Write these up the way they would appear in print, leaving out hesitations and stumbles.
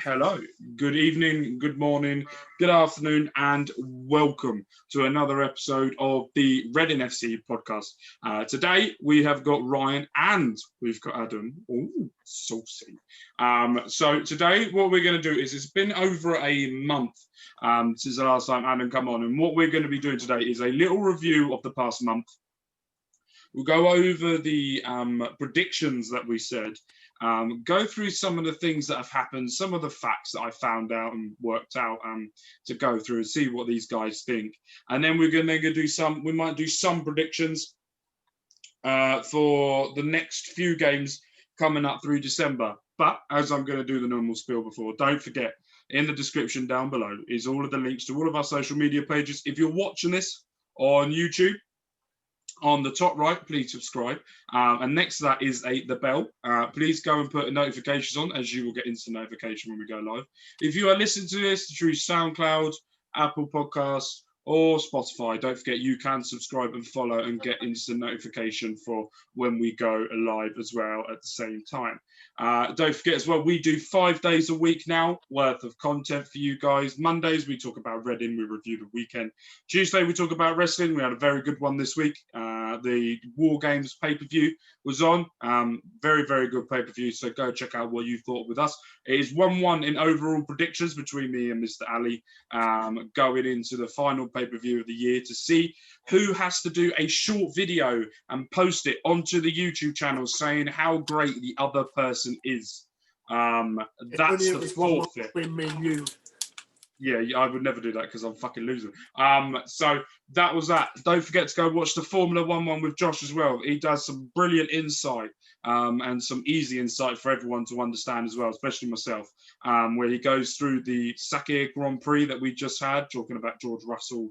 Hello, good evening, good morning, good afternoon, and welcome to another episode of the Reading FC podcast. Today we have got Ryan and we've got Adam. Ooh, saucy. So today what we're going to do is it's been over a month since the last time Adam come on, and what we're going to be doing today is a little review of the past month. We'll go over the predictions that we said, go through some of the things that have happened, some of the facts that I found out and worked out to go through and see what these guys think. And then we're going to we might do some predictions for the next few games coming up through December. But as I'm going to do the normal spiel before, don't forget, in the description down below is all of the links to all of our social media pages. If you're watching this on YouTube, on the top right, please subscribe. And next to that is the bell. Please go and put notifications on, as you will get instant notification when we go live. If you are listening to this through Soundcloud, Apple Podcasts, or Spotify, don't forget you can subscribe and follow and get instant notification for when we go live as well at the same time. Don't forget as well, we do 5 days a week now worth of content for you guys. Mondays, we talk about Reading, we review the weekend. Tuesday, we talk about wrestling. We had a very good one this week. The War Games pay-per-view was on. Very, very good pay-per-view, so go check out what you thought with us. It is 1-1 in overall predictions between me and Mr. Ali going into the final pay-per-view of the year to see who has to do a short video and post it onto the YouTube channel saying how great the other person is. That's the forfeit. Me and you. Yeah, I would never do that because I'm fucking losing. So that was that. Don't forget to go watch the Formula 1 one with Josh as well. He does some brilliant insight and some easy insight for everyone to understand as well, especially myself, where he goes through the Sakir Grand Prix that we just had, talking about George Russell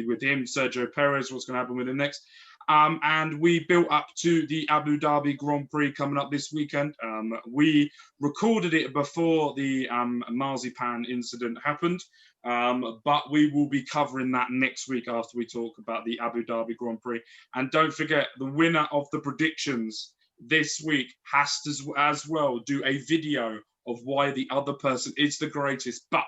with him, Sergio Perez, what's going to happen with him next. And we built up to the Abu Dhabi Grand Prix coming up this weekend. We recorded it before the marzipan incident happened, but we will be covering that next week after we talk about the Abu Dhabi Grand Prix. And don't forget, the winner of the predictions this week has to as well do a video of why the other person is the greatest. But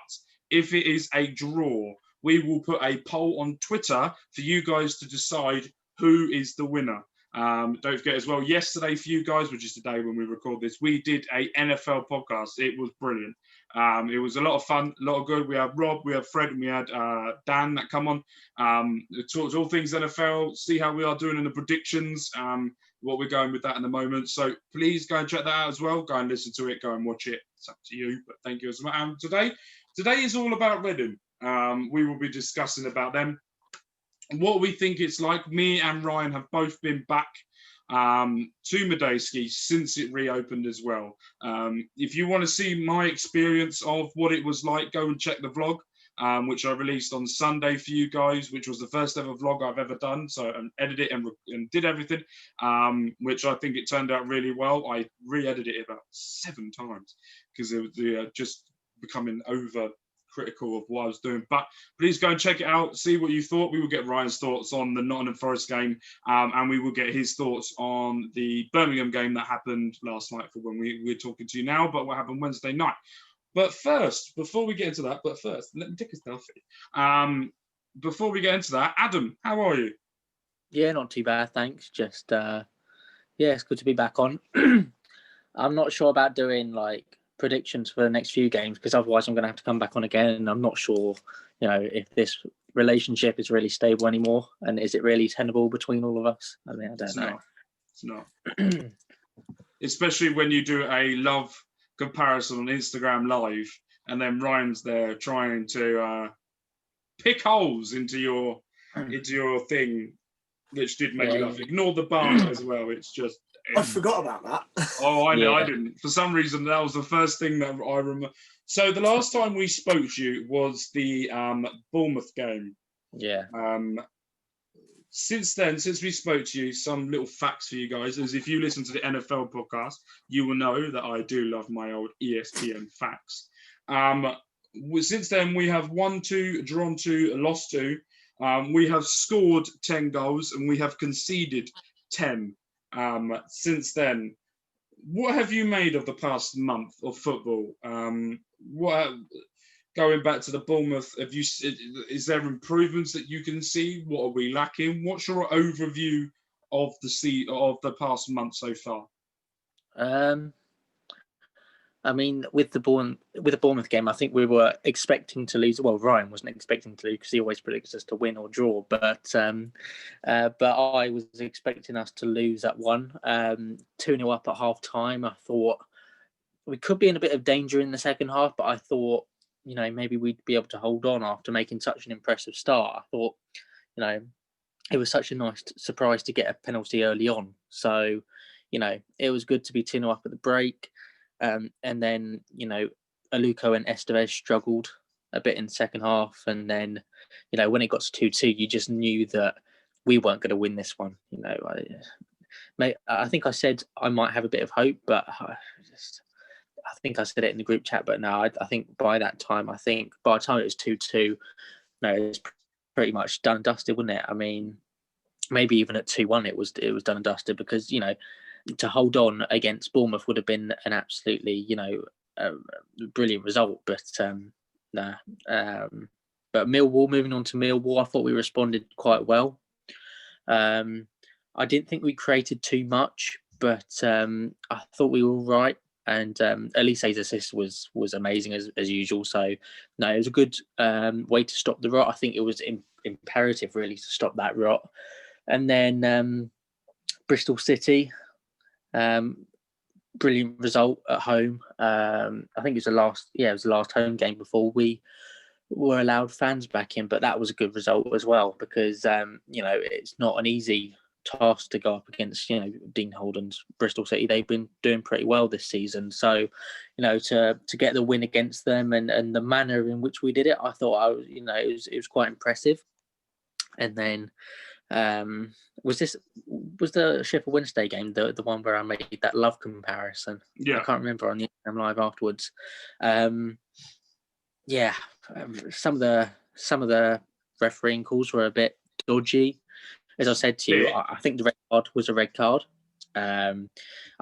if it is a draw, we will put a poll on Twitter for you guys to decide who is the winner. Don't forget as well, yesterday for you guys, which is today when we record this, we did a NFL podcast. It was brilliant. It was a lot of fun, a lot of good. We had Rob, we had Fred, and we had Dan that come on. Talked all things NFL, see how we are doing in the predictions, what we're going with that in the moment. So please go and check that out as well. Go and listen to it, go and watch it. It's up to you, but thank you as well. Today is all about Reading. We will be discussing about them. What we think it's like. Me and Ryan have both been back to Medeski since it reopened as well. If you want to see my experience of what it was like, go and check the vlog, which I released on Sunday for you guys, which was the first ever vlog I've ever done. So I edited it and did everything, which I think it turned out really well. I re-edited it about 7 times because it was just becoming over critical of what I was doing. But please go and check it out, see what you thought. We will get Ryan's thoughts on the Nottingham Forest game, and we will get his thoughts on the Birmingham game that happened last night for when we're talking to you now, but what happened Wednesday night. But first, before we get into that, let me take a selfie. Before we get into that, Adam, how are you? Yeah, not too bad, thanks. Just it's good to be back on. I'm not sure about doing predictions for the next few games because otherwise I'm going to have to come back on again, and I'm not sure, if this relationship is really stable anymore, and is it really tenable between all of us? I mean, I don't know. It's not. Especially when you do a love comparison on Instagram Live, and then Ryan's there trying to pick holes into your thing, which did make me laugh. Ignore the bar as well. It's just. I forgot about that. Oh, I know. Yeah. I didn't. For some reason, that was the first thing that I remember. So the last time we spoke to you was the Bournemouth game. Yeah. Since then, since we spoke to you, some little facts for you guys is if you listen to the NFL podcast, you will know that I do love my old ESPN facts. Since then, we have won 2, drawn 2, lost 2. We have scored 10 goals and we have conceded 10. Since then, what have you made of the past month of football? What going back to the Bournemouth? Is there improvements that you can see? What are we lacking? What's your overview of the past month so far? I mean, with the Bournemouth game, I think we were expecting to lose. Well, Ryan wasn't expecting to lose because he always predicts us to win or draw. But I was expecting us to lose at 2-0 up at half time. I thought we could be in a bit of danger in the second half, but I thought, maybe we'd be able to hold on after making such an impressive start. I thought, it was such a nice surprise to get a penalty early on. So, it was good to be 2-0 up at the break. And then, Aluko and Estevez struggled a bit in the second half. And then, when it got to 2-2, you just knew that we weren't going to win this one. I think I said I might have a bit of hope, but I think I said it in the group chat. But no, I think by the time it was 2-2, it was pretty much done and dusted, wasn't it? I mean, maybe even at 2-1, it was done and dusted because, to hold on against Bournemouth would have been an absolutely, brilliant result. But But Millwall, moving on to Millwall, I thought we responded quite well. I didn't think we created too much, but I thought we were all right. And Elise's assist was amazing as usual. So, no, it was a good way to stop the rot. I think it was imperative, really, to stop that rot. And then Bristol City, brilliant result at home. I think it was the last home game before we were allowed fans back in, but that was a good result as well because it's not an easy task to go up against Dean Holden's Bristol City. They've been doing pretty well this season, so to get the win against them and the manner in which we did it, I thought it was quite impressive. And then was the Sheffield Wednesday game the one where I made that love comparison? Yeah, I can't remember on the Instagram live afterwards. Some of the refereeing calls were a bit dodgy. As I said to you, I think the red card was a red card. I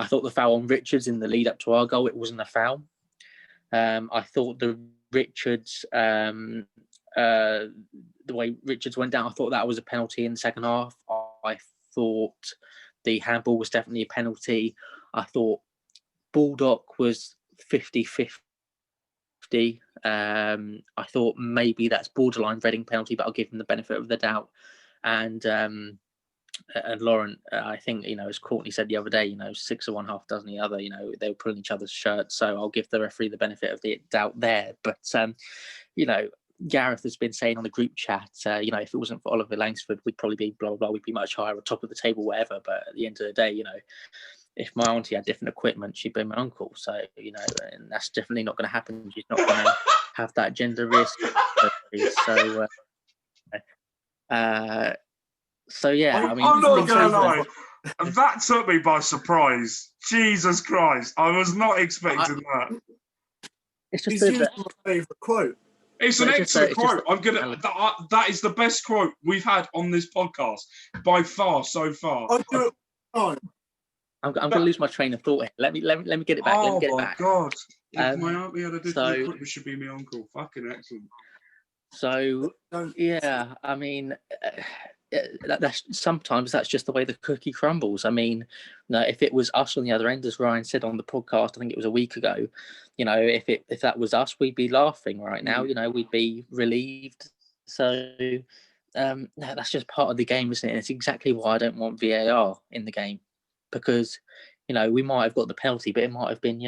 thought the foul on Richards in the lead up to our goal, it wasn't a foul. I thought the Richards, the way Richards went down, I thought that was a penalty in the second half. I thought the handball was definitely a penalty. I thought Baldock was 50-50. I thought maybe that's borderline Reading penalty, but I'll give him the benefit of the doubt. And Laurent, I think, as Courtney said the other day, 6 of one, half dozen the other, they were pulling each other's shirts. So I'll give the referee the benefit of the doubt there. But, Gareth has been saying on the group chat, if it wasn't for Oliver Langsford, we'd probably be blah, blah, blah. We'd be much higher on top of the table, whatever. But at the end of the day, if my auntie had different equipment, she'd be my uncle. So, and that's definitely not going to happen. She's not going to have that gender risk. So, yeah, I mean, I'm not going to lie. That took me by surprise. Jesus Christ. I was not expecting that. It's just my favourite quote. It's an excellent quote. That is the best quote we've had on this podcast by far so far. I do it all the time. I'm going to lose my train of thought here. Let me get it back. Oh my God! If my auntie had a different equipment, should be my uncle. Fucking excellent. So yeah, I mean, sometimes that's just the way the cookie crumbles. I mean, if it was us on the other end, as Ryan said on the podcast, I think it was a week ago. If that was us, we'd be laughing right now. We'd be relieved. So that's just part of the game, isn't it? And it's exactly why I don't want VAR in the game, because we might have got the penalty, but it might have been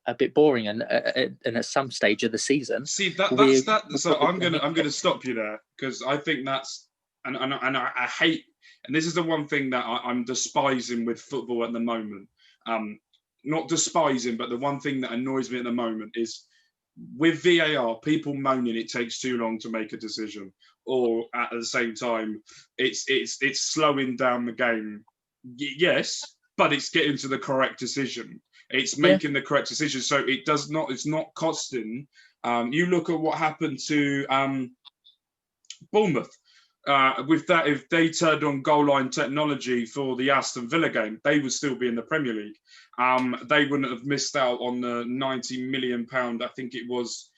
a bit boring, and at some stage of the season. See that's that. So I'm gonna stop you there, because I think that's and I hate, and this is the one thing that I'm despising with football at the moment. Not despising, but the one thing that annoys me at the moment is with VAR, people moaning it takes too long to make a decision, or at the same time, it's slowing down the game. Yes, but it's getting to the correct decision. It's making the correct decision, so it's not costing. You look at what happened to Bournemouth. with that, if they turned on goal line technology for the Aston Villa game, they would still be in the Premier League. They wouldn't have missed out on the £90 million, I think it was,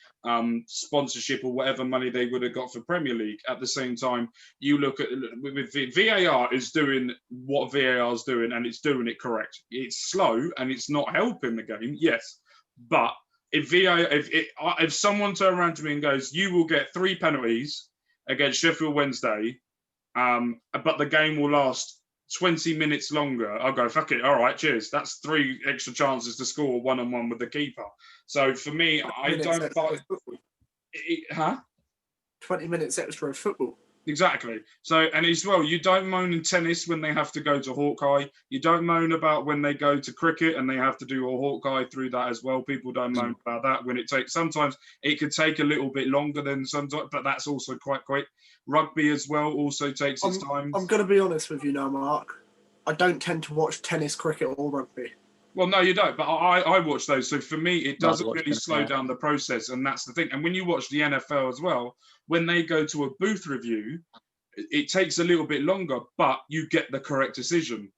sponsorship or whatever money they would have got for Premier League. At the same time, you look at with VAR is doing what VAR is doing, and it's doing it correct. It's slow and it's not helping the game, yes, but if someone turned around to me and goes, "You will get 3 penalties against Sheffield Wednesday, but the game will last 20 minutes longer," I'll go, "Fuck it, all right, cheers. That's 3 extra chances to score 1-on-1 with the keeper." So for me, I don't buy it. 20 minutes extra of football. Exactly. So, and as well, you don't moan in tennis when they have to go to Hawkeye. You don't moan about when they go to cricket and they have to do a Hawkeye through that as well. People don't moan about that when it takes. Sometimes it could take a little bit longer than sometimes, but that's also quite quick. Rugby as well also takes its time. I'm going to be honest with you now, Mark. I don't tend to watch tennis, cricket, or rugby. Well, no, you don't. But I watch those. So for me, it doesn't really slow down the process. And that's the thing. And when you watch the NFL as well, when they go to a booth review, it takes a little bit longer, but you get the correct decision.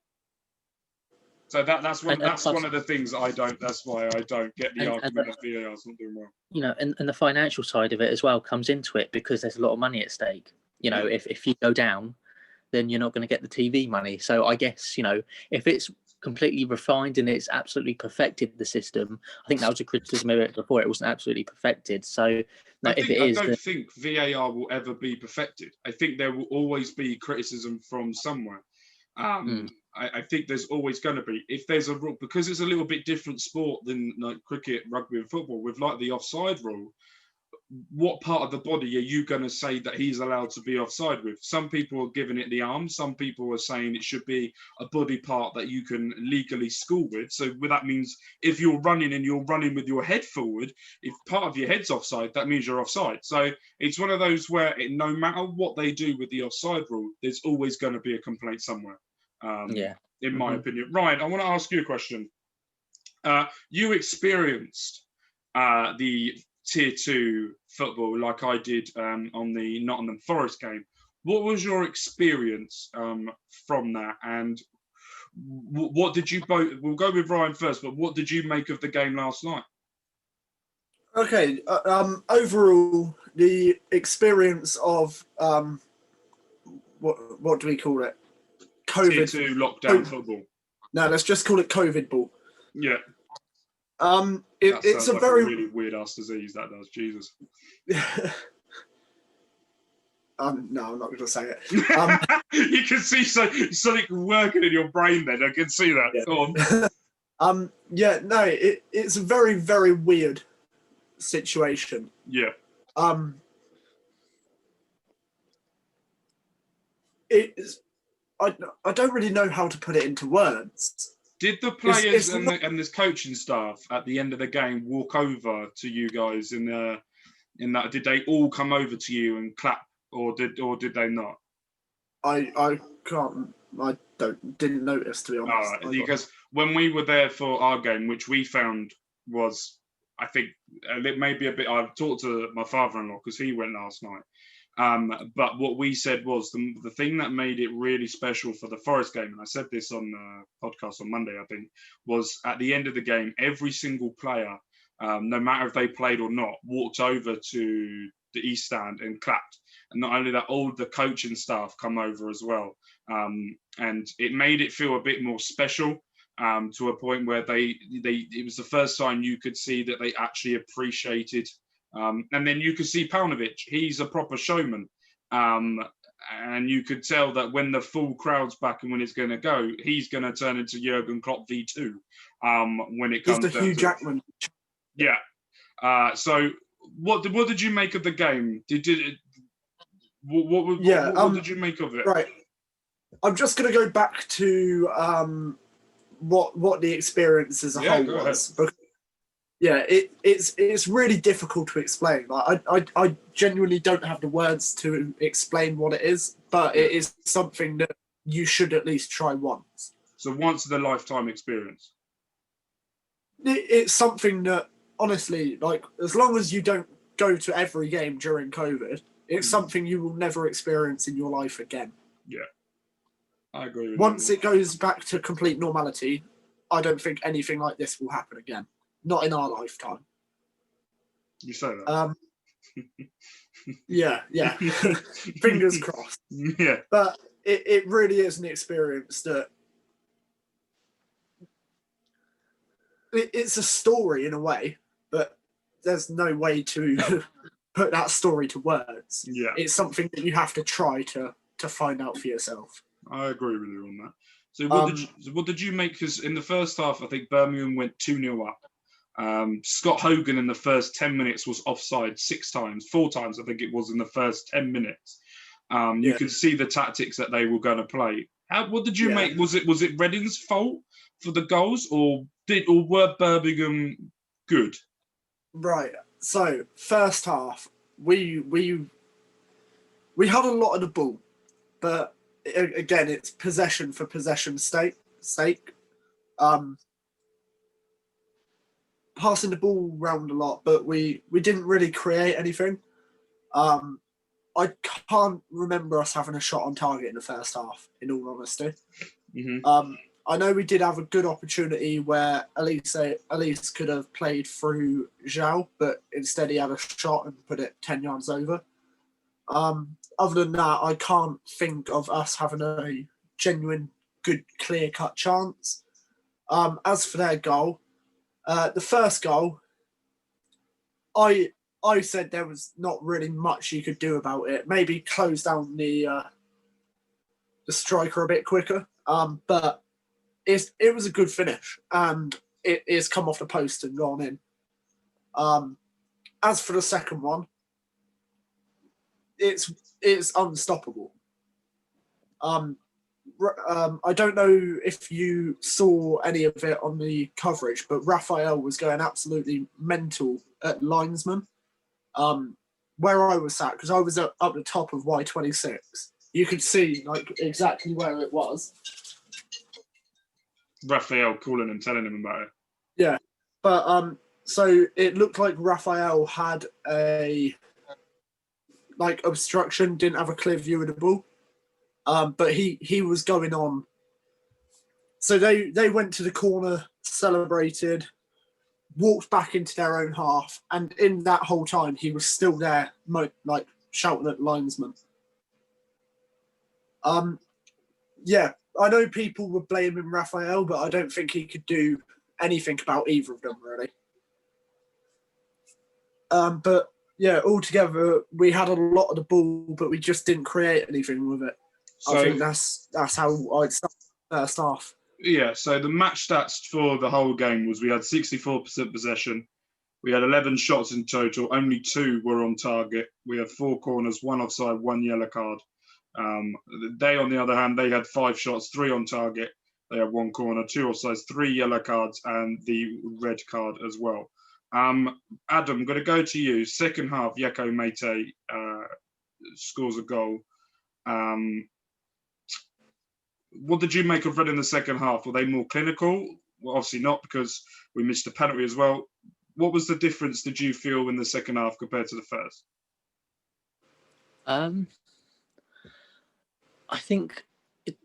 So that's one of the things I don't. That's why I don't get the argument that VAR is not doing well. You know, and the financial side of it as well comes into it because there's a lot of money at stake. You know, if you go down, then you're not going to get the TV money. So I guess, you know, if it's completely refined and it's absolutely perfected the system, I think that was a criticism of it before. It wasn't absolutely perfected. So no, I don't think VAR will ever be perfected. I think there will always be criticism from somewhere. I think there's always going to be, if there's a rule, because it's a little bit different sport than like cricket, rugby, and football. With like the offside rule, what part of the body are you going to say that he's allowed to be offside with? Some people are giving it the arm. Some people are saying it should be a body part that you can legally score with. So that means if you're running and you're running with your head forward, if part of your head's offside, that means you're offside. So it's one of those where no matter what they do with the offside rule, there's always going to be a complaint somewhere. In my opinion. Ryan, I want to ask you a question. You experienced the Tier 2 football like I did on the Nottingham Forest game. What was your experience from that? And what did you both... We'll go with Ryan first, but what did you make of the game last night? Okay, overall, the experience of... what do we call it? COVID. Tier 2 lockdown football. No, let's just call it COVID ball. Yeah. It's a like very really weird ass disease that does. Jesus. No, I'm not going to say it. You can see something working in your brain. Then I can see that. Yeah. Go on. It's a very, very weird situation. Yeah. I don't really know how to put it into words. Did the players and the coaching staff at the end of the game walk over to you guys in that? Did they all come over to you and clap, or did they not? I didn't notice, to be honest. Because when we were there for our game, which we found was, I think, maybe a bit. I've talked to my father-in-law because he went last night. But what we said was the thing that made it really special for the Forest game, and I said this on the podcast on Monday, I think, was at the end of the game, every single player, no matter if they played or not, walked over to the East Stand and clapped. And not only that, all the coaching staff come over as well. And it made it feel a bit more special to a point where it was the first time you could see that they actually appreciated. And then you could see Paunovic, he's a proper showman. And you could tell that when the full crowd's back and when it's going to go, he's going to turn into Jurgen Klopp V2 when it comes down to Hugh Jackman. Yeah. So what did you make of the game? What did you make of it? Right. I'm just going to go back to what the experience as a whole was. Yeah, it's really difficult to explain. Like, I genuinely don't have the words to explain what it is, but it is something that you should at least try once. So once in a lifetime experience. It's something that, honestly, like, as long as you don't go to every game during COVID, It's something you will never experience in your life again. Yeah, I agree with Once it goes back to complete normality, I don't think anything like this will happen again. Not in our lifetime. You say that. Yeah. Fingers crossed. Yeah. But it really is an experience that it's a story in a way, but there's no way to put that story to words. Yeah. It's something that you have to try to find out for yourself. I agree with you on that. So what did you make? Because in the first half, I think Birmingham went 2-0 up. Scott Hogan in the first 10 minutes was offside 4 times, I think it was in the first 10 minutes. You could see the tactics that they were going to play. What did you make? Was it Reading's fault for the goals, or were Birmingham good? Right. So first half, we had a lot of the ball, but again, it's possession for possession's sake. Passing the ball around a lot, but we didn't really create anything. I can't remember us having a shot on target in the first half, in all honesty. Mm-hmm. I know we did have a good opportunity where Elise could have played through Zhao, but instead he had a shot and put it 10 yards over. Other than that, I can't think of us having a genuine, good, clear-cut chance. As for their goal, the first goal, I said there was not really much you could do about it. Maybe close down the striker a bit quicker. But it was a good finish, and it's come off the post and gone in. As for the second one, it's unstoppable. I don't know if you saw any of it on the coverage, but Raphael was going absolutely mental at linesman. Where I was sat, because I was up the top of Y26, you could see like exactly where it was. Raphael calling and telling him about it. Yeah, but so it looked like Raphael had a obstruction, didn't have a clear view of the ball. But he was going on. So they went to the corner, celebrated, walked back into their own half, and in that whole time he was still there, shouting at linesmen. Yeah, I know people were blaming Raphael, but I don't think he could do anything about either of them really. But yeah, altogether we had a lot of the ball, but we just didn't create anything with it. So, I think that's how I'd start the first half. Yeah, so the match stats for the whole game was we had 64% possession. We had 11 shots in total. Only 2 were on target. We had 4 corners, 1 offside, 1 yellow card. They, on the other hand, they had 5 shots, 3 on target. They had 1 corner, 2 offsides, 3 yellow cards, and the red card as well. Adam, I'm going to go to you. Second half, Yeko Mete scores a goal. What did you make of Red in the second half? Were they more clinical? Well, obviously not, because we missed a penalty as well. What was the difference, did you feel, in the second half compared to the first? I think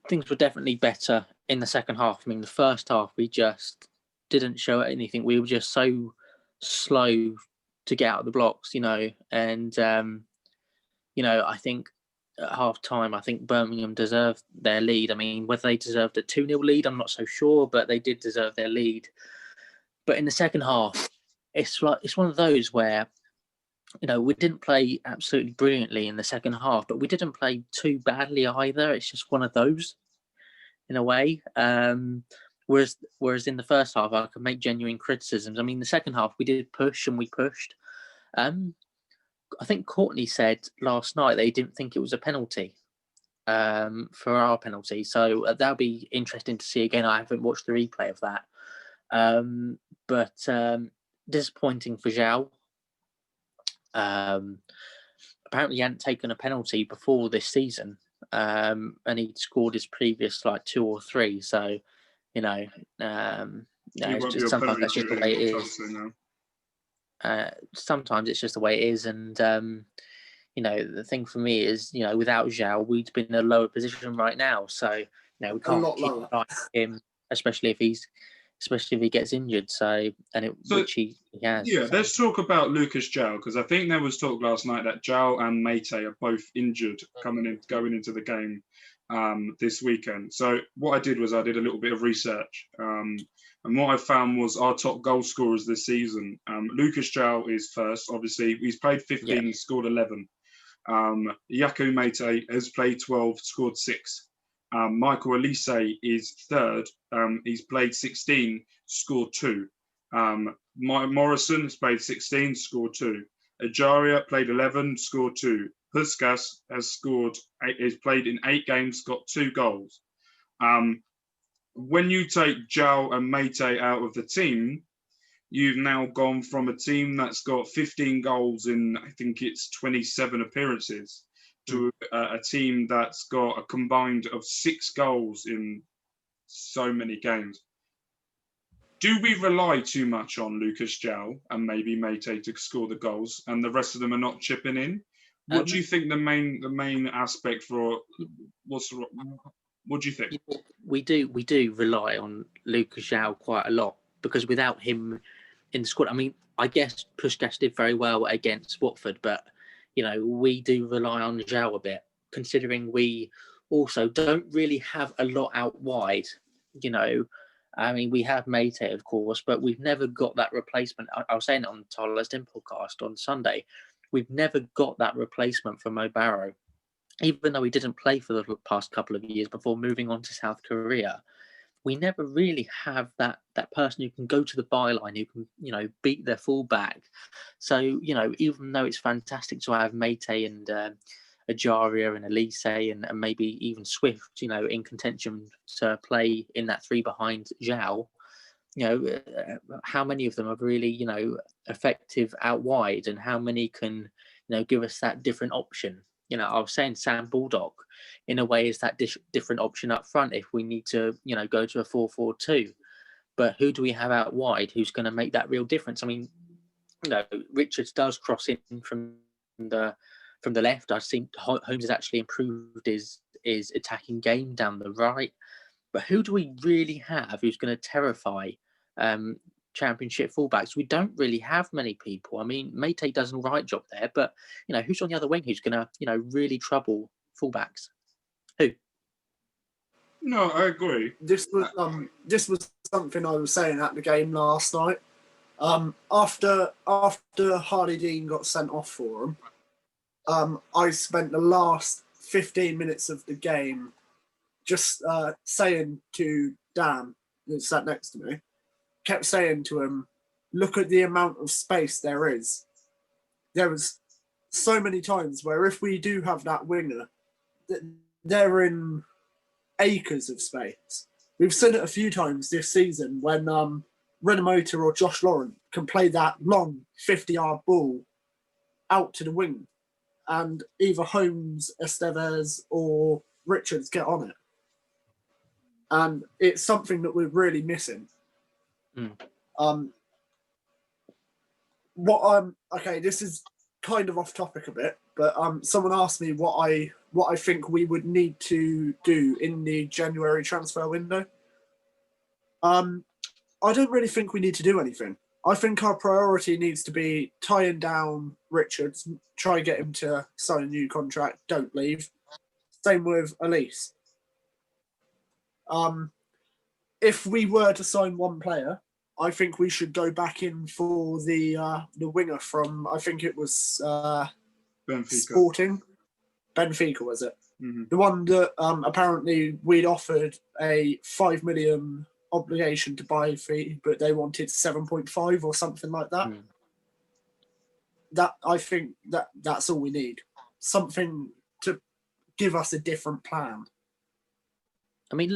things were definitely better in the second half. I mean, the first half, we just didn't show anything. We were just so slow to get out of the blocks, and, I think at half time, I think Birmingham deserved their lead. I mean, whether they deserved a 2-0 lead, I'm not so sure, but they did deserve their lead. But in the second half, it's one of those where, we didn't play absolutely brilliantly in the second half, but we didn't play too badly either. It's just one of those, in a way. Whereas in the first half, I could make genuine criticisms. I mean, the second half, we did push and we pushed. I think Courtney said last night they didn't think it was a penalty for our penalty. So that'll be interesting to see again. I haven't watched the replay of that. But disappointing for Zhao. Apparently he hadn't taken a penalty before this season. And he'd scored his previous 2 or 3. So, it's just sometimes that's just the way it is. Sometimes it's just the way it is, and the thing for me is, without Zhao, we'd be in a lower position right now. So, we can't keep relying on him, especially if he gets injured. Which he has. Yeah, let's talk about Lucas Zhao, because I think there was talk last night that Zhao and Mate are both injured going into the game this weekend. So what I did was I did a little bit of research, and what I found was our top goal scorers this season. Lucas Zhao is first, obviously. He's played 15, scored 11. Yaku Mate has played 12, scored 6. Michael Elise is third. He's played 16, scored 2. Morrison has played 16, scored 2. Ajaria played 11, scored 2. Puskas has played in 8 games, got 2 goals. When you take Zhao and Mate out of the team, you've now gone from a team that's got 15 goals in, I think it's 27 appearances, to a team that's got a combined of 6 goals in so many games. Do we rely too much on Lucas Zhao and maybe Mate to score the goals, and the rest of them are not chipping in? What do you think the main aspect for what do you think? We do rely on Lucas Zhao quite a lot, because without him in the squad, I mean, I guess Puskas did very well against Watford, but we do rely on Zhao a bit, considering we also don't really have a lot out wide. I mean, we have Mate, of course, but we've never got that replacement. I was saying it on the Tyler's Den podcast on Sunday. We've never got that replacement for Mo Barrow, even though he didn't play for the past couple of years before moving on to South Korea. We never really have that person who can go to the byline, who can, beat their fullback. So, even though it's fantastic to have Mate and Ajaria and Elise and maybe even Swift, in contention to play in that 3 behind Zhao, how many of them are really, effective out wide, and how many can, give us that different option? I was saying Sam Baldock, in a way, is that different option up front if we need to, go to a 4-4-2. But who do we have out wide who's going to make that real difference? I mean, Richards does cross in from the left. I've seen Holmes has actually improved his attacking game down the right. But who do we really have who's going to terrify Championship fullbacks? We don't really have many people. I mean, Mate does an all right job there, but who's on the other wing who's going to really trouble fullbacks? Who? No, I agree. This was something I was saying at the game last night. After Hardy Dean got sent off for him, I spent the last 15 minutes of the game just saying to Dan, who sat next to me, kept saying to him, look at the amount of space there is. There was so many times where if we do have that winger, they're in acres of space. We've seen it a few times this season when Renamotor or Josh Laurent can play that long 50-yard ball out to the wing, and either Holmes, Estevez or Richards get on it. And it's something that we're really missing. Okay, this is kind of off topic a bit, but someone asked me what I think we would need to do in the January transfer window. I don't really think we need to do anything. I think our priority needs to be tying down Richards, try and get him to sign a new contract, don't leave. Same with Elise. If we were to sign one player, I think we should go back in for the winger from, I think it was Benfica. Sporting. Benfica, was it? Mm-hmm. The one that apparently we'd offered a 5 million obligation to buy fee, but they wanted 7.5 or something like that. That I think that's all we need. Something to give us a different plan. I mean,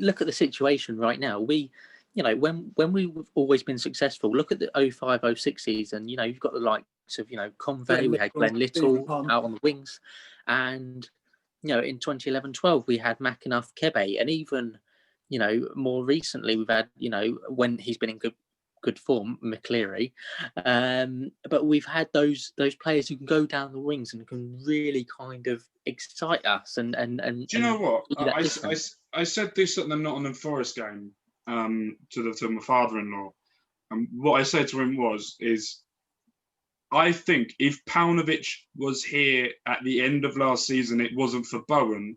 look at the situation right now. We, when we've always been successful, look at the 05-06 season. You've got the likes of, Convey, we had Glenn Little out on the wings. And, in 2011-12, we had McAnuff, Kebe. And even, more recently, we've had, when he's been in good form, McCleary. But we've had those players who can go down the wings and can really kind of excite us. And do you know what? I said this at the Nottingham Forest game to my father-in-law, and what I said to him is I think if Paunovic was here at the end of last season, it wasn't for Bowen,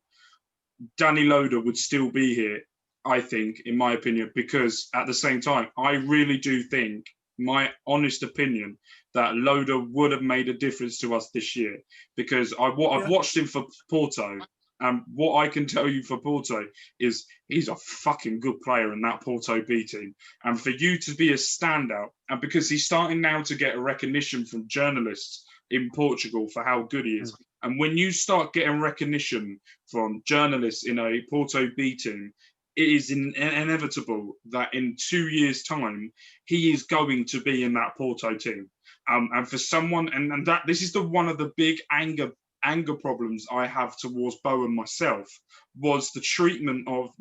Danny Loader would still be here, I think, in my opinion, because at the same time, I really do think, my honest opinion, that Loader would have made a difference to us this year, because I've watched him for Porto, and what I can tell you for Porto is he's a fucking good player in that Porto B team. And for you to be a standout, and because he's starting now to get a recognition from journalists in Portugal for how good he is. And when you start getting recognition from journalists in a Porto B team, it is inevitable that in 2 years' time, he is going to be in that Porto team. And for someone, and that this is one of the big anger problems I have towards Bowen myself, was the treatment of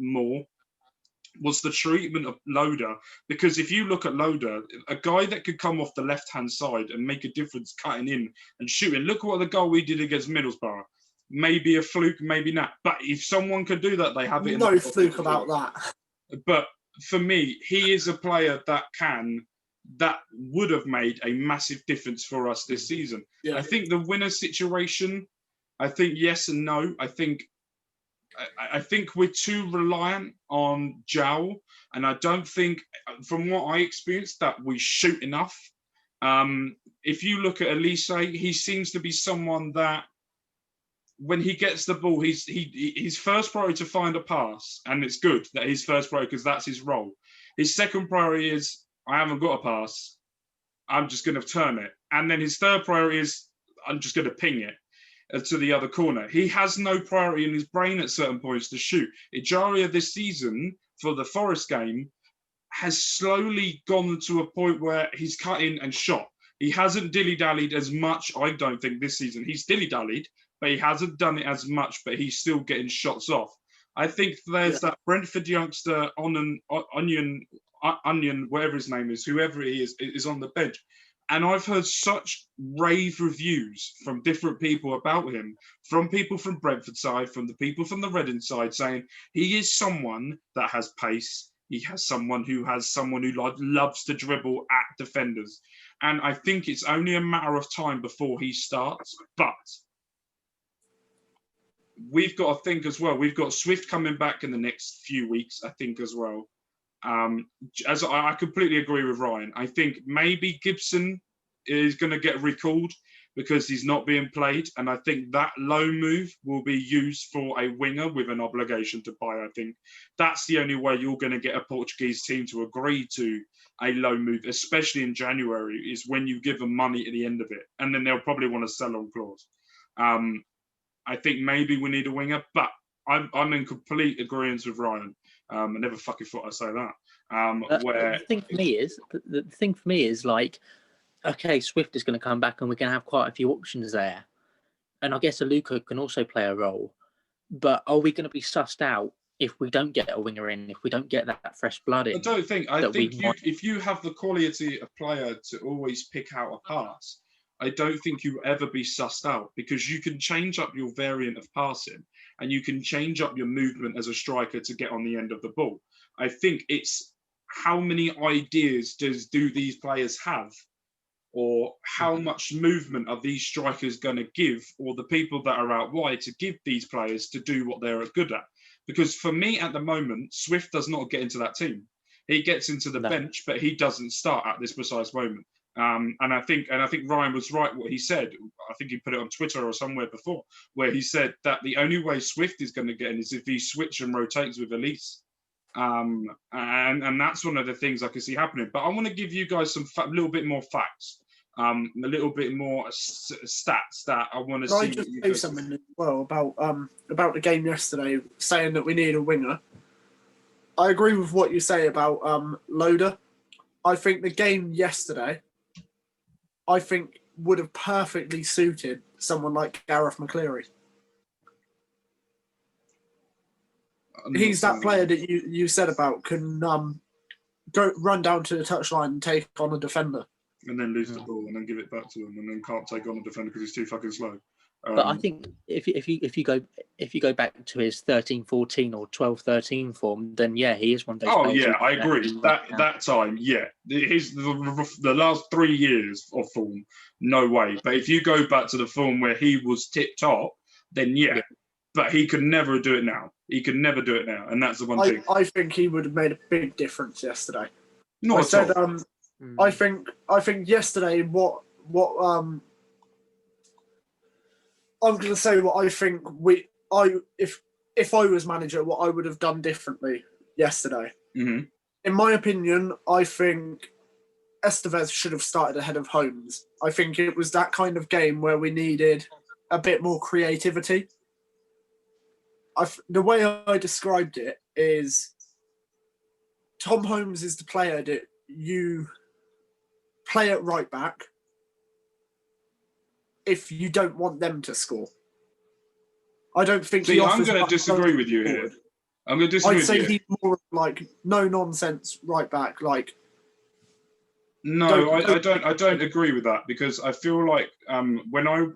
Loader. Because if you look at Loader, a guy that could come off the left-hand side and make a difference cutting in and shooting. Look at what the goal we did against Middlesbrough. Maybe a fluke, maybe not. But if someone could do that, they have it. No fluke about that. But for me, he is a player that would have made a massive difference for us this season. Yeah. I think the winner situation, I think yes and no. I think we're too reliant on João, and I don't think, from what I experienced, that we shoot enough. If you look at Elise, he seems to be someone that, when he gets the ball, his first priority to find a pass, and it's good that his first priority, because that's his role. His second priority is, I haven't got a pass, I'm just going to turn it. And then his third priority is, I'm just going to ping it to the other corner. He has no priority in his brain at certain points to shoot. Ejaria this season, for the Forest game, has slowly gone to a point where he's cut in and shot. He hasn't dilly-dallied as much, I don't think, this season. He's dilly-dallied, but he hasn't done it as much, but he's still getting shots off. I think there's that Brentford youngster, Onion, whatever his name is, whoever he is on the bench. And I've heard such rave reviews from different people about him, from people from Brentford side, from the people from the Reading side, saying he is someone that has pace. He has someone who loves to dribble at defenders. And I think it's only a matter of time before he starts. But we've got to think as well. We've got Swift coming back in the next few weeks, I think, as well. As I completely agree with Ryan. I think maybe Gibson is going to get recalled because he's not being played. And I think that loan move will be used for a winger with an obligation to buy. I think that's the only way you're going to get a Portuguese team to agree to a loan move, especially in January, is when you give them money at the end of it. And then they'll probably want a sell-on clause. I think maybe we need a winger, but I'm in complete agreement with Ryan. I never fucking thought I'd say that. The thing for me is like, okay, Swift is going to come back and we're going to have quite a few options there. And I guess Aluko can also play a role. But are we going to be sussed out if we don't get a winger in, if we don't get that fresh blood in? I think if you have the quality of player to always pick out a pass, I don't think you ever be sussed out, because you can change up your variant of passing and you can change up your movement as a striker to get on the end of the ball. I think it's how many ideas do these players have, or how much movement are these strikers going to give, or the people that are out wide to give these players to do what they're good at. Because for me at the moment, Swift does not get into that team. He gets into the bench, but he doesn't start at this precise moment. And I think Ryan was right what he said. I think he put it on Twitter or somewhere before, where he said that the only way Swift is going to get in is if he switches and rotates with Elise. And that's one of the things I can see happening. But I want to give you guys a little bit more facts, a little bit more stats that I want to see. Can I just say something as well about the game yesterday, saying that we need a winger? I agree with what you say about Loader. I think the game yesterday, would have perfectly suited someone like Gareth McCleary. He's that player that you said about can run down to the touchline and take on a defender. And then lose the ball and then give it back to him and then can't take on a defender because he's too fucking slow. But I think if you go back to his 13-14 or 12-13 form, then yeah, he is one of those. Oh yeah, I agree. That time, yeah, the last 3 years of form, no way. But if you go back to the form where he was tip top, then yeah. But he could never do it now. He could never do it now, and that's the one thing. I think he would have made a big difference yesterday. Not at all. I think yesterday what I'm going to say what I think if I was manager, what I would have done differently yesterday. Mm-hmm. In my opinion, I think Estevez should have started ahead of Holmes. I think it was that kind of game where we needed a bit more creativity. The way I described it is Tom Holmes is the player that you play at right back if you don't want them to score. I don't think I'm going to disagree with you here. I'm going to disagree with you. I'd say he's more like no-nonsense right back. Like, no, I don't agree with that because I feel like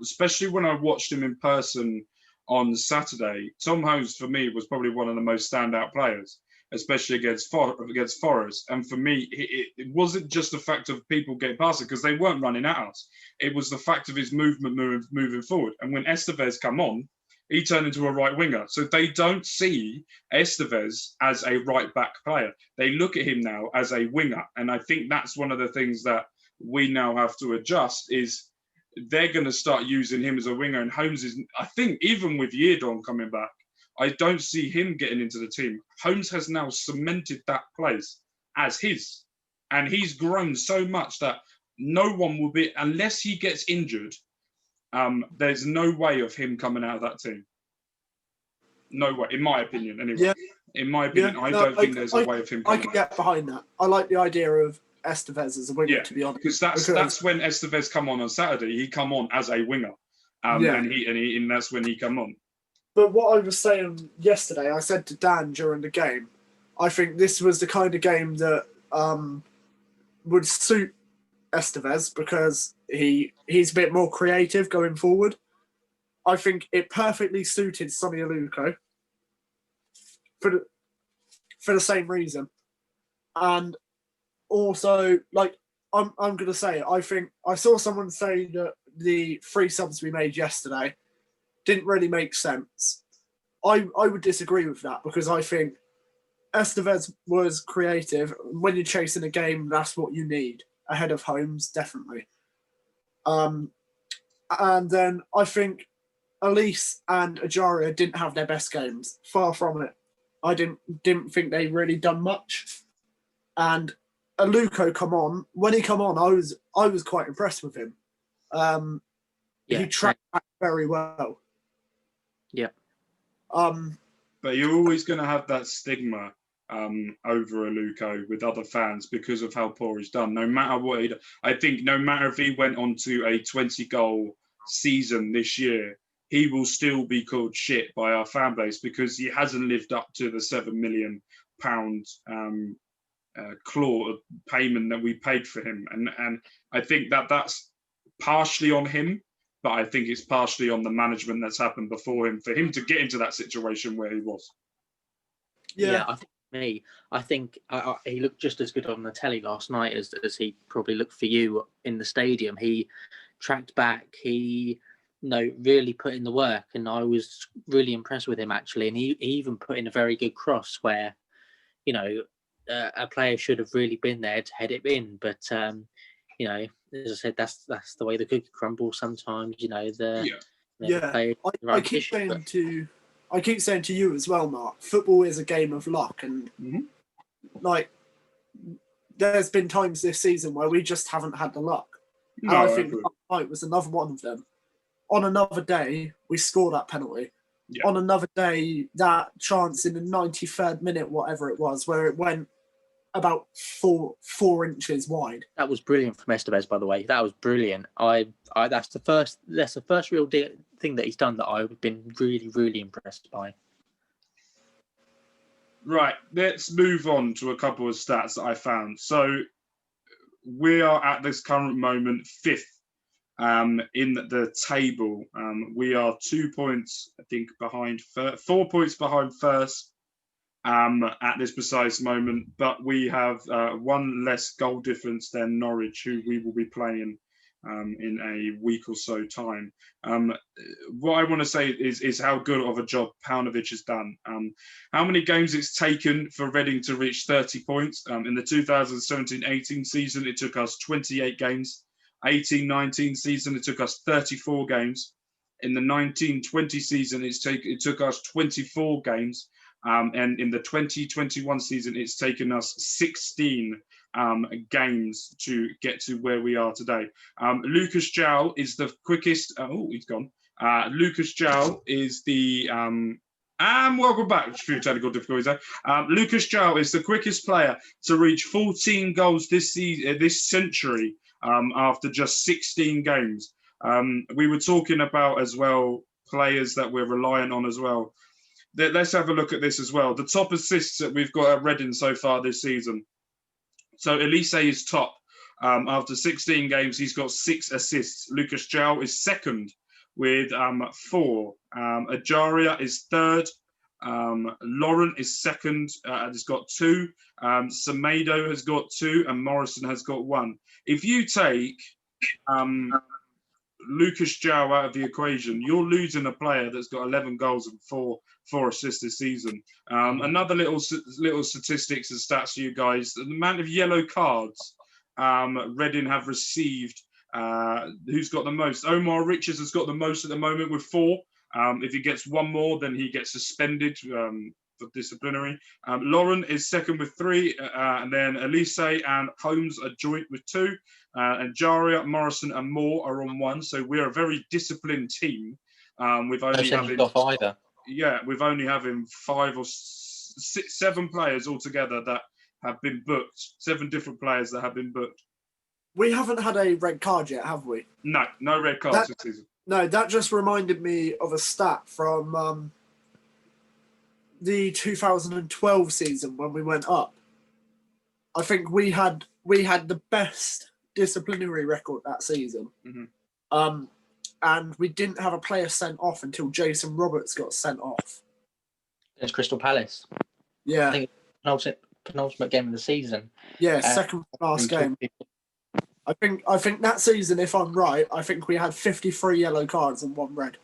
especially when I watched him in person on Saturday, Tom Holmes for me was probably one of the most standout players, especially against Forest. And for me, it wasn't just the fact of people getting past it because they weren't running at us. It was the fact of his movement moving forward. And when Estevez come on, he turned into a right winger. So they don't see Estevez as a right back player. They look at him now as a winger. And I think that's one of the things that we now have to adjust is they're going to start using him as a winger. And Holmes is, I think, even with Yeardon coming back, I don't see him getting into the team. Holmes has now cemented that place as his. And he's grown so much that no one will be, unless he gets injured, there's no way of him coming out of that team. No way, in my opinion, anyway. Yeah. In my opinion, I don't think there's a way of him coming out. I can get behind that. I like the idea of Estevez as a winger, to be honest. Because that's when Estevez come on Saturday. He come on as a winger. And that's when he come on. But what I was saying yesterday, I said to Dan during the game, I think this was the kind of game that would suit Estevez because he's a bit more creative going forward. I think it perfectly suited Sonny Aluko for the same reason. And also, like, I'm going to say, I think I saw someone say that the 3 subs we made yesterday didn't really make sense. I would disagree with that because I think Estevez was creative. When you're chasing a game, that's what you need. Ahead of Holmes, definitely. And then I think Elise and Ajaria didn't have their best games. Far from it. I didn't think they really done much. And Aluko come on. When he come on, I was quite impressed with him. He tracked back very well. Yeah. But you're always going to have that stigma over Aluko with other fans because of how poor he's done. No matter what I think no matter if he went on to a 20-goal season this year, he will still be called shit by our fan base because he hasn't lived up to the £7 million claw payment that we paid for him. And I think that's partially on him, but I think it's partially on the management that's happened before him for him to get into that situation where he was. Yeah, I think he looked just as good on the telly last night as he probably looked for you in the stadium. He tracked back. He really put in the work, and I was really impressed with him actually. And he even put in a very good cross where, a player should have really been there to head it in. But as I said, that's the way the cookie crumbles sometimes. I keep saying to you as well, Mark. Football is a game of luck, and there's been times this season where we just haven't had the luck. And I think last night was another one of them. On another day, we scored that penalty. Yeah. On another day, that chance in the 93rd minute, whatever it was, where it went about four inches wide. That was brilliant from Estevez, by the way. That was brilliant. That's the first real thing that he's done that I've been really, really impressed by. Right, let's move on to a couple of stats that I found. So we are at this current moment fifth in the table. We are 2 points, I think, behind 4 points behind first at this precise moment, but we have one less goal difference than Norwich, who we will be playing in a week or so time. What I want to say is how good of a job Paunovic has done. How many games it's taken for Reading to reach 30 points. In the 2017-18 season, it took us 28 games. 18-19 season, it took us 34 games. In the 19-20 season, it took us 24 games. And in the 2021 season, it's taken us 16 games to get to where we are today. Lucas Jowl is the quickest. Oh, he's gone. Lucas Jowl is the. And welcome back. A few technical difficulties there. Lucas Jowl is the quickest player to reach 14 goals this century after just 16 games. We were talking about as well players that we're reliant on as well. Let's have a look at this as well. The top assists that we've got at Reading so far this season. So Elise is top. After 16 games, he's got 6 assists. Lucas Jowl is second with 4. Ajaria is third. Lauren is second and has got 2. Semedo has got 2 and Morrison has got 1. If you take Lucas Jowl out of the equation, you're losing a player that's got 11 goals and 4 assists this season. Another little statistics and stats for you guys. The amount of yellow cards Reading have received. Who's got the most? Omar Richards has got the most at the moment with 4. If he gets 1 more, then he gets suspended for disciplinary. Lauren is second with 3, and then Elise and Holmes are joint with 2. And Jaria, Morrison, and Moore are on 1. So we're a very disciplined team. We've only having either. Yeah, we've only having 5 or 7 players altogether that have been booked. 7 different players that have been booked. We haven't had a red card yet, have we? No red cards this season. No, that just reminded me of a stat from the 2012 season when we went up. I think we had the best disciplinary record that season. Mm-hmm. And we didn't have a player sent off until Jason Roberts got sent off. It's Crystal Palace. Yeah. I think it's penultimate game of the season. Yeah, second last game. I think that season, if I'm right, I think we had 53 yellow cards and 1 red.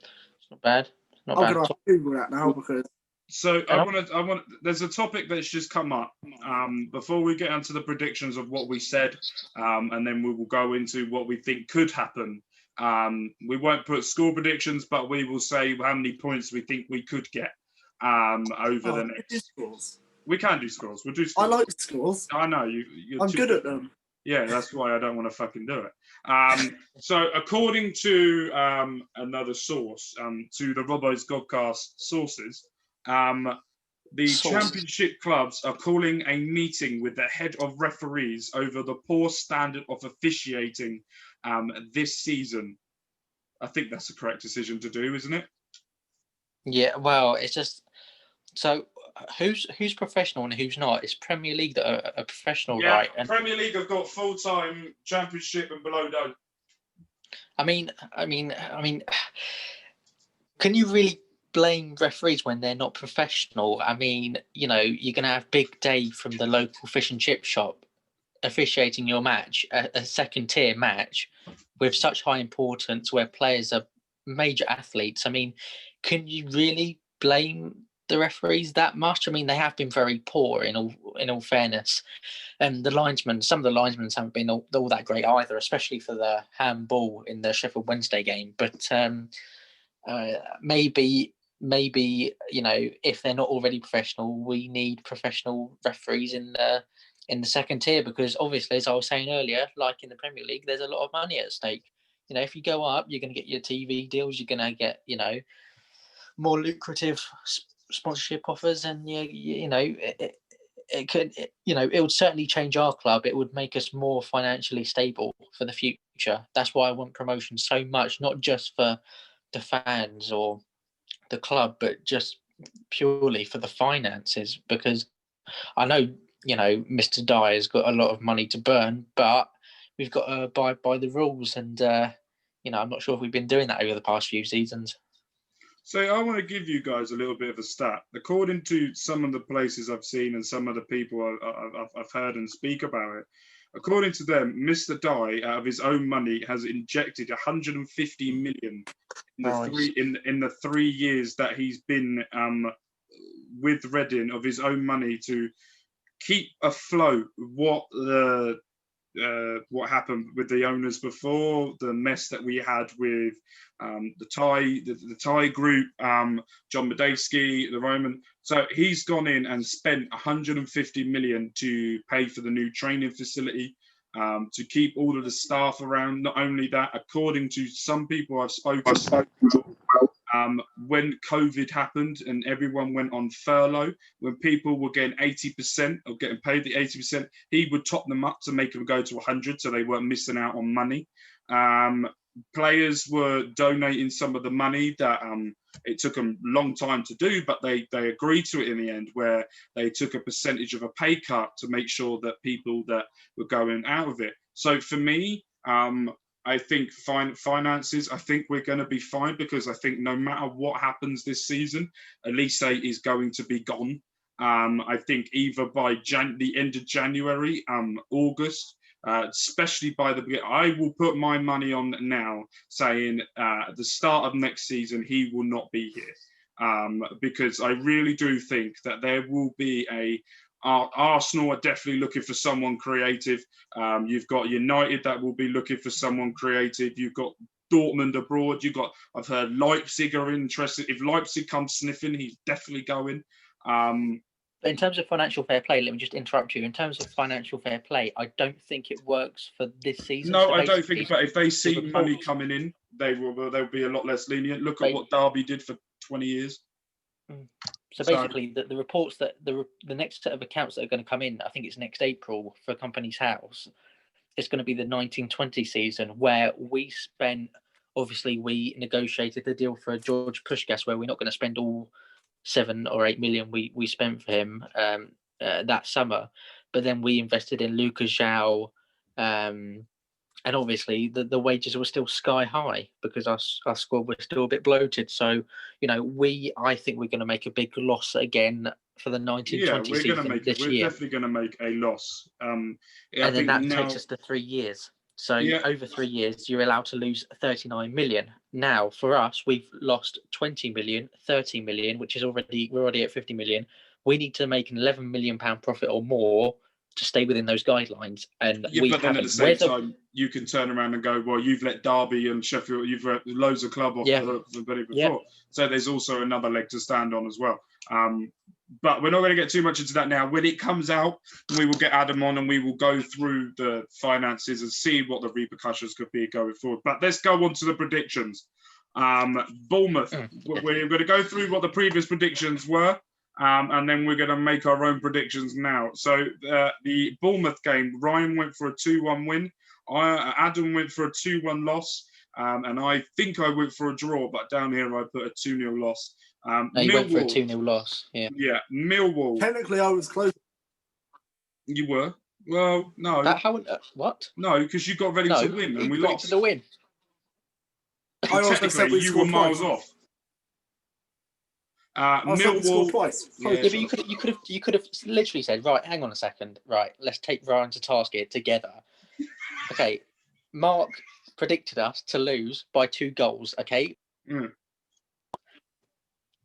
It's not bad. I'm going to have to Google that now because. So I want. There's a topic that's just come up. Before we get into the predictions of what we said, and then we will go into what we think could happen. We won't put score predictions, but we will say how many points we think we could get over the next. Scores. We can do scores. We'll do scores. I like scores. I know I'm good at them. Yeah, that's why I don't want to fucking do it. So according to another source, to the Robbos Gobcast sources, the championship clubs are calling a meeting with the head of referees over the poor standard of officiating this season. I think that's the correct decision to do, isn't it? Yeah, well, it's just so who's professional and who's not? It's Premier League that are professional, right? And Premier League have got full-time championship and below don't. I mean, can you really blame referees when they're not professional? I mean, you're going to have Big Dave from the local fish and chip shop officiating your match, a second-tier match with such high importance where players are major athletes. I mean, can you really blame the referees that much? I mean, they have been very poor in all fairness, and some of the linesmen haven't been all that great either, especially for the handball in the Sheffield Wednesday game. But maybe if they're not already professional, we need professional referees in the second tier, because obviously, as I was saying earlier, like in the Premier League, there's a lot of money at stake. If you go up, you're going to get your TV deals, you're going to get more lucrative sponsorship offers, and it would certainly change our club. It would make us more financially stable for the future. That's why I want promotion so much, not just for the fans or the club, but just purely for the finances, because I know, Mr. Dye has got a lot of money to burn, but we've got to abide by the rules. And, I'm not sure if we've been doing that over the past few seasons. So I want to give you guys a little bit of a stat. According to some of the places I've seen and some of the people I've heard and speak about it, according to them, Mr. Dye, out of his own money, has injected 150 million in the 3 years that he's been with Reading of his own money to keep afloat what happened with the owners before, the mess that we had with the Thai group, John Medeski, the Roman. So he's gone in and spent 150 million to pay for the new training facility, to keep all of the staff around. Not only that, according to some people I've spoken to, when COVID happened and everyone went on furlough, when people were getting 80% or getting paid the 80%, he would top them up to make them go to 100 so they weren't missing out on money. Players were donating some of the money that it took them a long time to do, but they agreed to it in the end, where they took a percentage of a pay cut to make sure that people that were going out of it. So for me, I think finances, I think we're going to be fine, because I think no matter what happens this season, Elise is going to be gone. I think either by the end of January, August, especially by I will put my money on now, saying at the start of next season, he will not be here. Because I really do think that there will be Arsenal are definitely looking for someone creative. You've got United that will be looking for someone creative. You've got Dortmund abroad. I've heard Leipzig are interested. If Leipzig comes sniffing, he's definitely going. In terms of financial fair play, let me just interrupt you. In terms of financial fair play, I don't think it works for this season. No, I don't think. But if they see money coming in, they'll be a lot less lenient. Look at what Derby did for 20 years. So basically, the reports that the next set of accounts that are going to come in, I think it's next April for Companies House, it's going to be the 1920 season, where we negotiated the deal for George Puskás, where we're not going to spend all 7 or 8 million we spent for him that summer, but then we invested in Lucas João, and obviously the wages were still sky high because our squad was still a bit bloated. So, I think we're going to make a big loss again for the 1920 season this year. We're definitely going to make a loss. And then that takes us to 3 years. So over 3 years, you're allowed to lose 39 million. Now, for us, we've lost 20 million, 30 million, which is we're already at 50 million. We need to make an 11 million pound profit or more to stay within those guidelines. And but then at the same time, you can turn around and go, well, you've let Derby and Sheffield, you've let loads of club off the belly before. Yeah. So there's also another leg to stand on as well. But we're not going to get too much into that now. When it comes out, we will get Adam on and we will go through the finances and see what the repercussions could be going forward. But let's go on to the predictions. Bournemouth, we're going to go through what the previous predictions were. And then we're going to make our own predictions now. So the Bournemouth game, Ryan went for a 2-1 win. Adam went for a 2-1 loss. And I think I went for a draw, but down here I put a 2-0 loss. You went for a 2-0 loss. Yeah. Yeah. Millwall. Technically, I was close. You were? Well, no. What? No, because you got ready to win and we lost. To win. I also said we you were miles off. Millwall twice. Yeah, but you could have literally said, right, hang on a second, right, let's take Ryan to task here together. Okay, Mark predicted us to lose by 2 goals. Okay,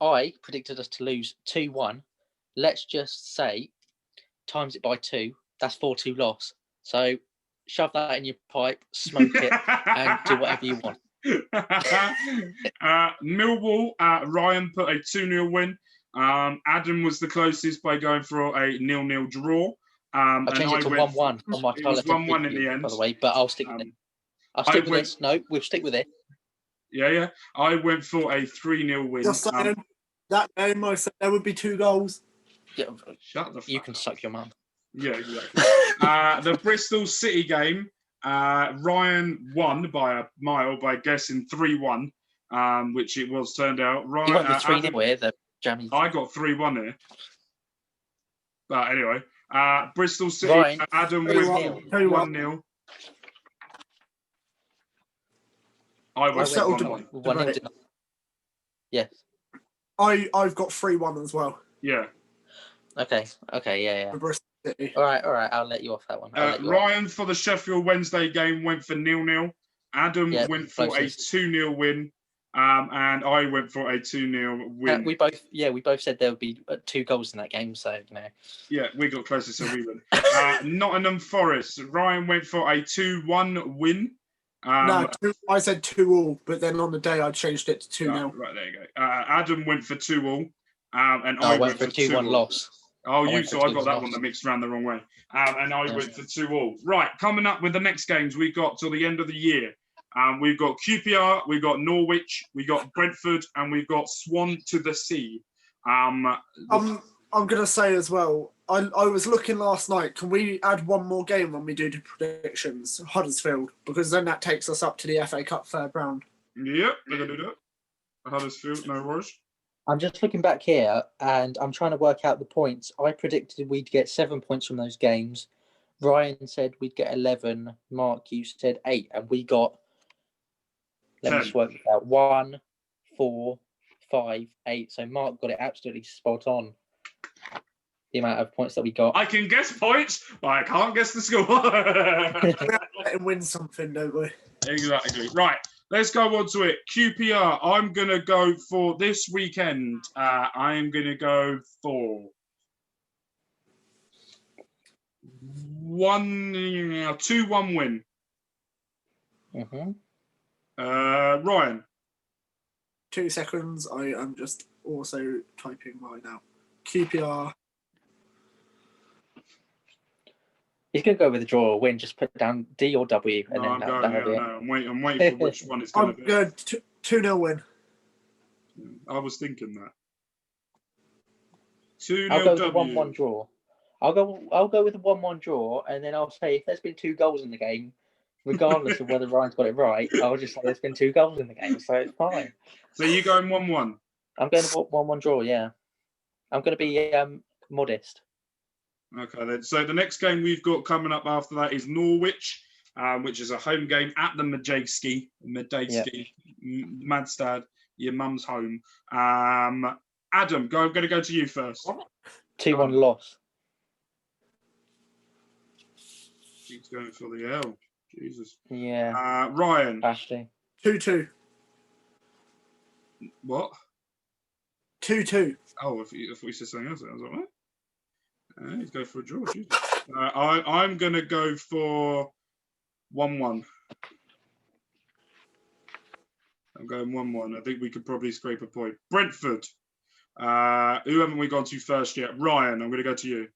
I predicted us to lose 2-1. Let's just say times it by 2. That's 4-2 loss. So shove that in your pipe, smoke it, and do whatever you want. Millwall, Ryan put a 2-0 win. Adam was the closest by going for a 0-0 draw. I changed it to 1-1 on my It was 1-1 in the end, by the way, but I'll stick with it. I'll stick with this. No, we'll stick with it. Yeah. I went for a 3-0 win. Just saying, that game I said there would be 2 goals. Yeah, shut the fuck You can suck your mum. Yeah, exactly. The Bristol City game, Ryan won by a mile by guessing 3-1, which it was turned out. Ryan, you went with 3-0 here, though. Jammy. I got 3-1 here. But anyway, Bristol City, Ryan, Adam 3-1. 1-0. I went settled 1-1. Yes. I've got 3-1 as well. Yeah. Okay, yeah. For Bristol City. All right, I'll let you off that one. Ryan for the Sheffield Wednesday game went for 0-0. Adam went for closest. a 2-0 win. And I went for a 2-0 win. We both said there would be 2 goals in that game, so you know. Yeah, we got closer, so we win. Nottingham Forest. Ryan went for a 2-1 win. No, I said 2-2, but then on the day I changed it to 2-0. Right, there you go. Adam went for 2-2, and I went for 2-1 loss. Oh, I got that one that mixed around the wrong way. And I went for 2-2. Right, coming up with the next games we've got till the end of the year. We've got QPR, we've got Norwich, we've got Brentford, and we've got Swan to the Sea. I'm going to say as well, I was looking last night, can we add one more game when we do the predictions? Huddersfield, because then that takes us up to the FA Cup third round. Yep, we're going to do that. Huddersfield, no worries. I'm just looking back here, and I'm trying to work out the points. I predicted we'd get 7 points from those games. Ryan said we'd get 11. Mark, you said 8, and we got... Let me just work it out. 1, 4, 5, 8. So Mark got it absolutely spot on. The amount of points that we got. I can guess points, but I can't guess the score. Let him win something, don't we? Exactly. Right. Let's go on to it. QPR. I'm going to go for this weekend. I am going to go for 2-1 win. Mm-hmm. Ryan. 2 seconds. I am just also typing mine out. QPR. He's going to go with a draw or win. Just put down D or W. And then I'm waiting for which one it's going to be. I'm going 2-0 win. I was thinking that. 2-0 I'll go with W. a 1-1 draw. I'll go with a 1-1 draw, and then I'll say if there's been 2 goals in the game, regardless of whether Ryan's got it right, I'll just say there's been 2 goals in the game, so it's fine. So you going 1-1? I'm going to 1-1 draw, yeah. I'm going to be modest. Okay, then. So the next game we've got coming up after that is Norwich, which is a home game at the Madejski, Madstad, your mum's home. Adam, I'm going to go to you first. 2-1 loss. He's going for the L. Jesus. Yeah. Ryan. Ashley. 2-2. What? 2-2. Oh, if we said something else, I was like, what? He's going for a draw. I'm going to go for 1-1. I'm going 1-1. I think we could probably scrape a point. Brentford. Who haven't we gone to first yet? Ryan, I'm going to go to you.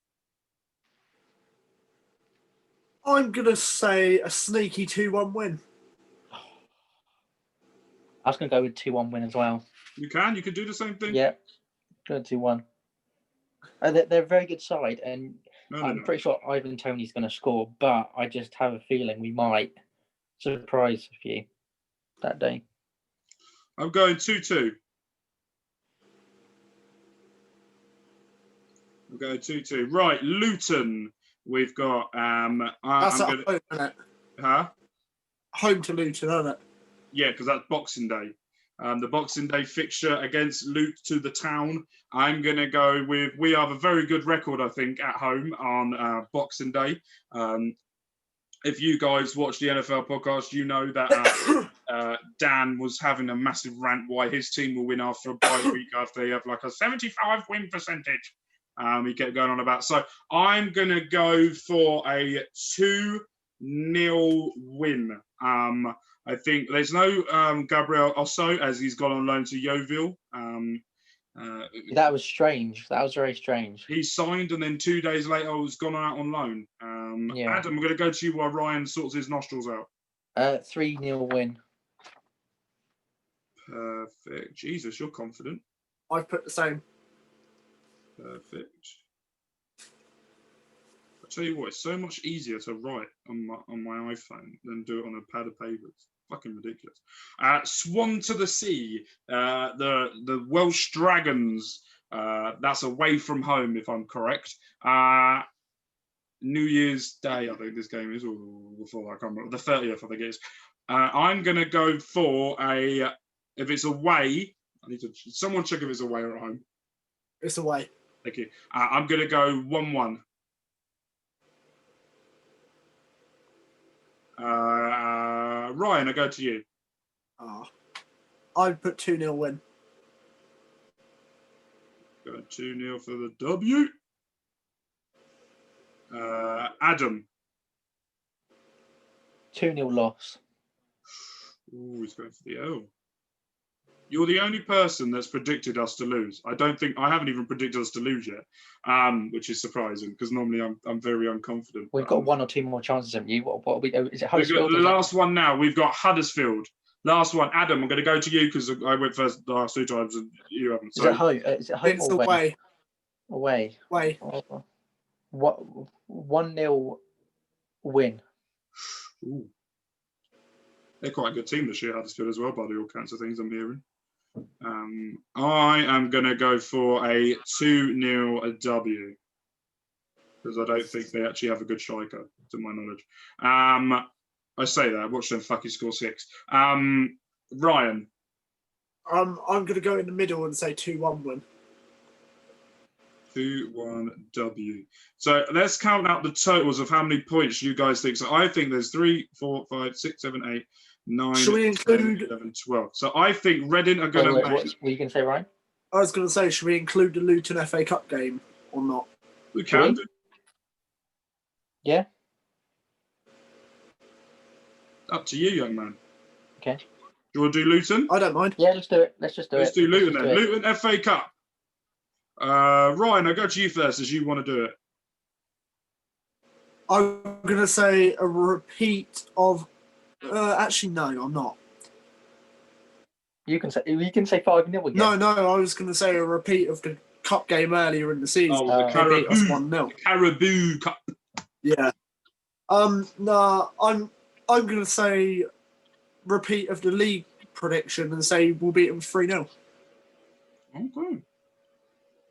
I'm going to say a sneaky 2-1 win. I was going to go with 2-1 win as well. You could do the same thing? Yeah. Go 2-1. They're a very good side, and I'm pretty sure Ivan Toney's going to score, but I just have a feeling we might surprise a few that day. I'm going 2-2. I'm going 2-2. Right, Luton. We've got... That's at home, isn't it? Huh? Home to Luton, isn't it? Yeah, because that's Boxing Day. The Boxing Day fixture against Luton to the Town. I'm going to go with... We have a very good record, I think, at home on Boxing Day. If you guys watch the NFL podcast, you know that Dan was having a massive rant why his team will win after a bye week after they have like a 75 win percentage. He kept going on about. So I'm going to go for a 2-0 win. I think there's no Gabriel Osso as he's gone on loan to Yeovil. That was strange. That was very strange. He signed and then 2 days later was gone out on loan. Adam, I'm going to go to you while Ryan sorts his nostrils out. 3-0 win. Perfect. Jesus, you're confident. I've put the same. Perfect. I tell you what, it's so much easier to write on my iPhone than do it on a pad of paper. It's fucking ridiculous. Swan to the Sea. The Welsh Dragons That's away from home, if I'm correct. New Year's Day, I think this game is, or before I can't remember. The 30th, I think it is. I'm going to go for if it's away, I need to, someone check if it's away or at home. It's away. Thank you. I'm going to go 1-1. Ryan, I go to you. I'd put 2-0 win. Go 2-0 for the W. Adam. 2-0 loss. Ooh, he's going for the L. You're the only person that's predicted us to lose. I haven't even predicted us to lose yet, which is surprising because normally I'm very unconfident. We've got one or two more chances than you. What are we? Is it Huddersfield? The last one now. We've got Huddersfield. Last one, Adam. I'm going to go to you because I went first the last 2 times and you haven't. So, is it home it's or away? Away. Away. What? 1-0 win. Ooh. They're quite a good team this year, Huddersfield as well, by the all kinds of things I'm hearing. I am going to go for a 2-0 W because I don't think they actually have a good striker, to my knowledge. I say that. Watch them fucking score 6. Ryan. I'm going to go in the middle and say 2-1 win. 2-1 W. So let's count out the totals of how many points you guys think. So I think there's 3, 4, 5, 6, 7, 8, 9, Should we include 10, 11, 12. So I think Reading are going to make... What were you going to say, Ryan? I was going to say, should we include the Luton FA Cup game or not? We can. Yeah. Up to you, young man. Okay. Do you want to do Luton? I don't mind. Yeah, let's do it. Let's just do it. Let's do Luton then. Luton FA Cup. Ryan, I'll go to you first as you want to do it. I'm going to say a repeat of... actually, no, I'm not. You can say 5-0 again. No, I was going to say a repeat of the cup game earlier in the season. Oh, the Caribou. 1-0. Caribou Cup. Yeah. No, I'm going to say repeat of the league prediction and say we'll beat them 3-0. Okay.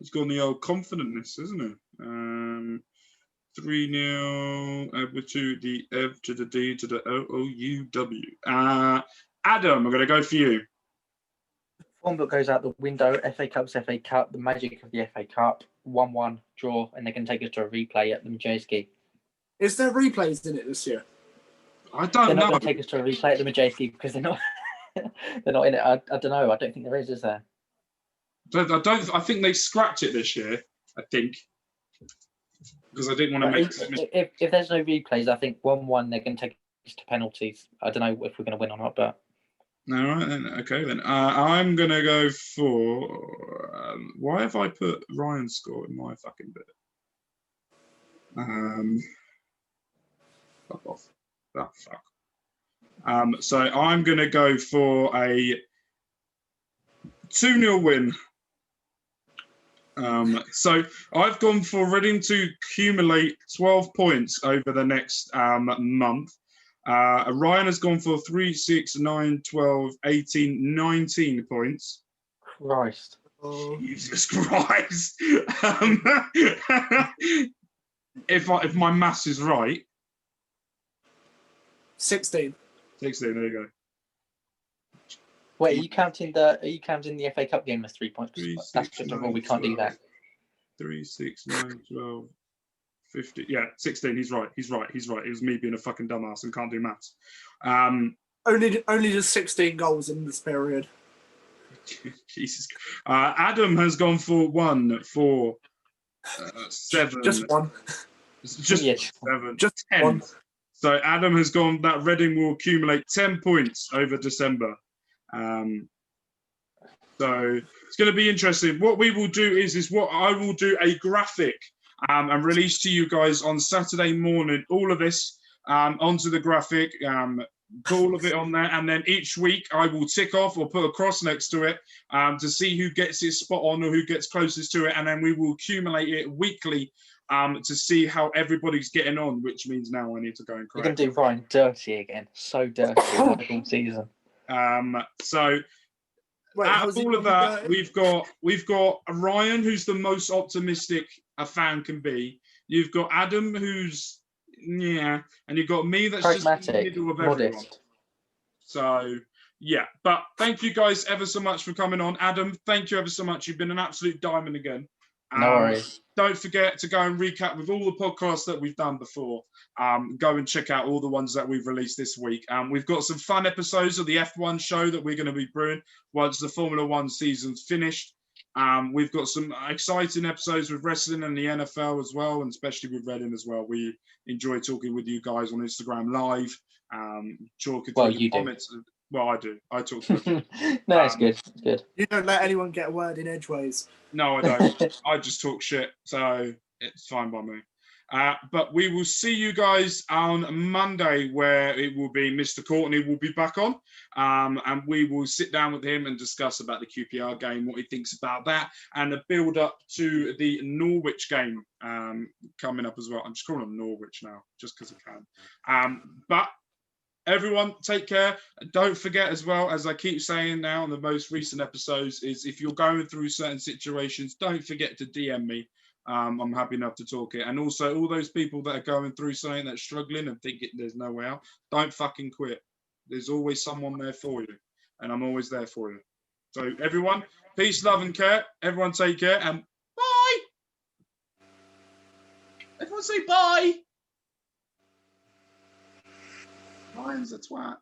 It's got the old confidentness, isn't it? 3-0 to the F to the D to the O-O-U-W. Adam, I'm going to go for you. Form book goes out the window. FA Cup's FA Cup. The magic of the FA Cup. 1-1 draw, and they can take us to a replay at the Majewski. Is there replays in it this year? I don't know. They're not going to take us to a replay at the Majewski because they're not. They're not in it. I don't know. I don't think there is there? I think they scrapped it this year. I think because I didn't want to make. If there's no replays, I think 1-1 they're going to take us to penalties. I don't know if we're going to win or not, but. All right then. Okay then. I'm going to go for. Why have I put Ryan's score in my fucking bit? Fuck off. That fuck. So I'm going to go for a 2-0 win. So I've gone for Reading to accumulate 12 points over the next month. Ryan has gone for 3, 6, 9, 12, 18, 19 points. Christ. Jesus Christ. If my maths is right. 16. 16, there you go. Wait, are you counting the FA Cup game as 3 points? 3, That's 6, just a 9, rule. We can't 12, do that. 3, 6, 9, 12, 15. Yeah, 16. He's right. It was me being a fucking dumbass and can't do maths. Only just 16 goals in this period. Jesus. Adam has gone for 1, 4, 7. Just one. Just 7. Just 10. 1. So Adam has gone that Reading will accumulate 10 points over December. So it's going to be interesting. What we will do is what I will do a graphic and release to you guys on Saturday morning. All of this onto the graphic, put all of it on there, and then each week I will tick off or put a cross next to it to see who gets his spot on or who gets closest to it, and then we will accumulate it weekly to see how everybody's getting on. Which means now I need to go and correct. You're going to do Ryan dirty again. So dirty all season. So Wait, out how's of he all of gonna that, be we've got Ryan, who's the most optimistic a fan can be. You've got Adam, who's and you've got me, that's just in the Pragmatic, middle of everyone. modest. So yeah, but thank you guys ever so much for coming on. Adam, thank you ever so much. You've been an absolute diamond again. No worries. Don't forget to go and recap with all the podcasts that we've done before. Go and check out all the ones that we've released this week. We've got some fun episodes of the F1 show that we're going to be brewing once the Formula One season's finished. We've got some exciting episodes with wrestling and the NFL as well, and especially with Reading as well. We enjoy talking with you guys on Instagram Live. You comments. Well, I do. I talk to them. No, it's good. It's good. You don't let anyone get a word in edgeways. No, I don't. I just talk shit, so it's fine by me. But we will see you guys on Monday, where it will be Mr. Courtney will be back on, and we will sit down with him and discuss about the QPR game, what he thinks about that, and the build up to the Norwich game coming up as well. I'm just calling them Norwich now, just because I can. But everyone, take care. Don't forget, as well, as I keep saying now in the most recent episodes, is if you're going through certain situations, don't forget to DM me. I'm happy enough to talk it. And also, all those people that are going through something that's struggling and think there's no way out, don't fucking quit. There's always someone there for you, and I'm always there for you. So, everyone, peace, love, and care. Everyone, take care, and bye. Everyone, say bye. Ryan's a twat.